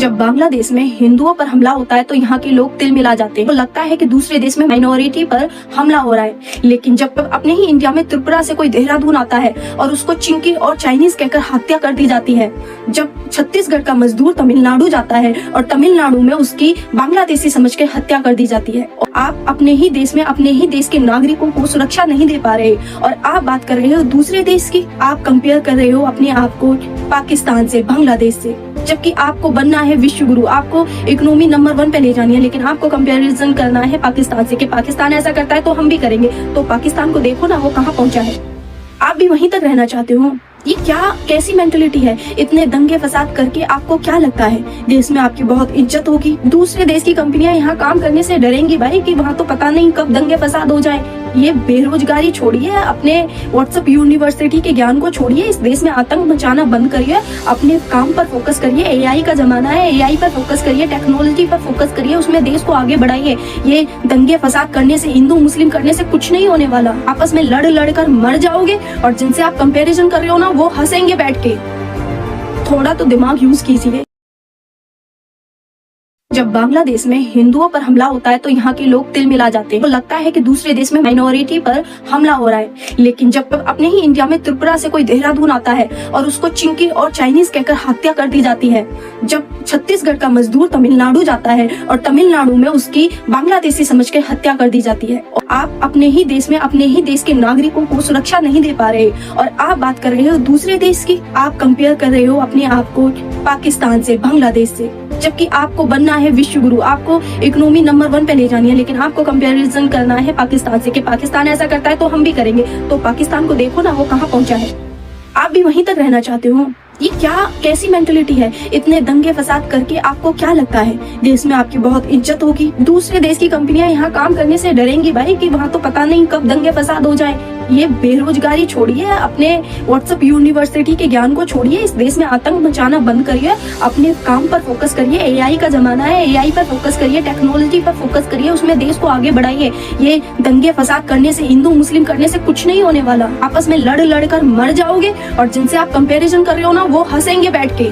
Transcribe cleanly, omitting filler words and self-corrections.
जब बांग्लादेश में हिंदुओं पर हमला होता है तो यहाँ के लोग तिल मिला जाते हैं। तो लगता है कि दूसरे देश में माइनॉरिटी पर हमला हो रहा है, लेकिन जब अपने ही इंडिया में त्रिपुरा से कोई देहरादून आता है और उसको चिंकी और चाइनीज कहकर हत्या कर दी जाती है, जब छत्तीसगढ़ का मजदूर तमिलनाडु जाता है और तमिलनाडु में उसकी बांग्लादेशी समझ के हत्या कर दी जाती है, और आप अपने ही देश में अपने ही देश के नागरिकों को सुरक्षा नहीं दे पा रहे और आप बात कर रहे हो दूसरे देश की। आप कंपेयर कर रहे हो अपने आप को पाकिस्तान से, बांग्लादेश से, जबकि आपको बनना है विश्व गुरु, आपको इकोनॉमी नंबर 1 पे ले जानी है, लेकिन आपको कंपैरिजन करना है पाकिस्तान से कि पाकिस्तान ऐसा करता है तो हम भी करेंगे। तो पाकिस्तान को देखो ना, वो कहाँ पहुंचा है, आप भी वहीं तक रहना चाहते हो। ये क्या कैसी मेंटलिटी है? इतने दंगे फसाद करके आपको क्या लगता है देश में आपकी बहुत इज्जत होगी? दूसरे देश की कंपनियां यहाँ काम करने से डरेंगी भाई कि वहाँ तो पता नहीं कब दंगे फसाद हो जाए। ये बेरोजगारी छोड़िए, अपने व्हाट्सएप यूनिवर्सिटी के ज्ञान को छोड़िए, इस देश में आतंक मचाना बंद करिए, अपने काम पर फोकस करिए। एआई का जमाना है, एआई पर फोकस करिए, टेक्नोलॉजी पर फोकस करिए, उसमें देश को आगे बढ़ाइए। ये दंगे फसाद करने से, हिंदू मुस्लिम करने से कुछ नहीं होने वाला। आपस में लड़ लड़ कर मर जाओगे और जिनसे आप कंपेरिजन कर रहे हो ना, वो हंसेंगे बैठ के। थोड़ा तो दिमाग यूज कीजिए। जब बांग्लादेश में हिंदुओं पर हमला होता है तो यहाँ के लोग तिल मिला जाते हैं। तो लगता है कि दूसरे देश में माइनॉरिटी पर हमला हो रहा है, लेकिन जब अपने ही इंडिया में त्रिपुरा से कोई देहरादून आता है और उसको चिंकी और चाइनीज कहकर हत्या कर दी जाती है, जब छत्तीसगढ़ का मजदूर तमिलनाडु जाता है और तमिलनाडु में उसकी बांग्लादेशी समझ के हत्या कर दी जाती है, और आप अपने ही देश में अपने ही देश के नागरिकों को सुरक्षा नहीं दे पा रहे और आप बात कर रहे हो दूसरे देश की। आप कंपेयर कर रहे हो अपने आप को पाकिस्तान से, बांग्लादेश से, जबकि आपको बनना है विश्व गुरु, आपको इकोनॉमी नंबर 1 पे ले जानी है, लेकिन आपको कंपैरिजन करना है पाकिस्तान से कि पाकिस्तान ऐसा करता है तो हम भी करेंगे। तो पाकिस्तान को देखो ना, वो कहाँ पहुंचा है, आप भी वहीं तक रहना चाहते हो। ये क्या कैसी मेंटलिटी है? इतने दंगे फसाद करके आपको क्या लगता है देश में आपकी बहुत इज्जत होगी? दूसरे देश की कंपनियां यहाँ काम करने से डरेंगी भाई कि वहाँ तो पता नहीं कब दंगे फसाद हो जाए। ये बेरोजगारी छोड़िए, अपने व्हाट्सएप यूनिवर्सिटी के ज्ञान को छोड़िए, इस देश में आतंक मचाना बंद करिए, अपने काम पर फोकस करिए। एआई का जमाना है, एआई पर फोकस करिए, टेक्नोलॉजी पर फोकस करिए, उसमें देश को आगे बढ़ाइए। ये दंगे फसाद करने से, हिंदू मुस्लिम करने से कुछ नहीं होने वाला। आपस में लड़ लड़ कर मर जाओगे और जिनसे आप कंपेरिजन कर रहे हो ना, वो हंसेंगे बैठ के।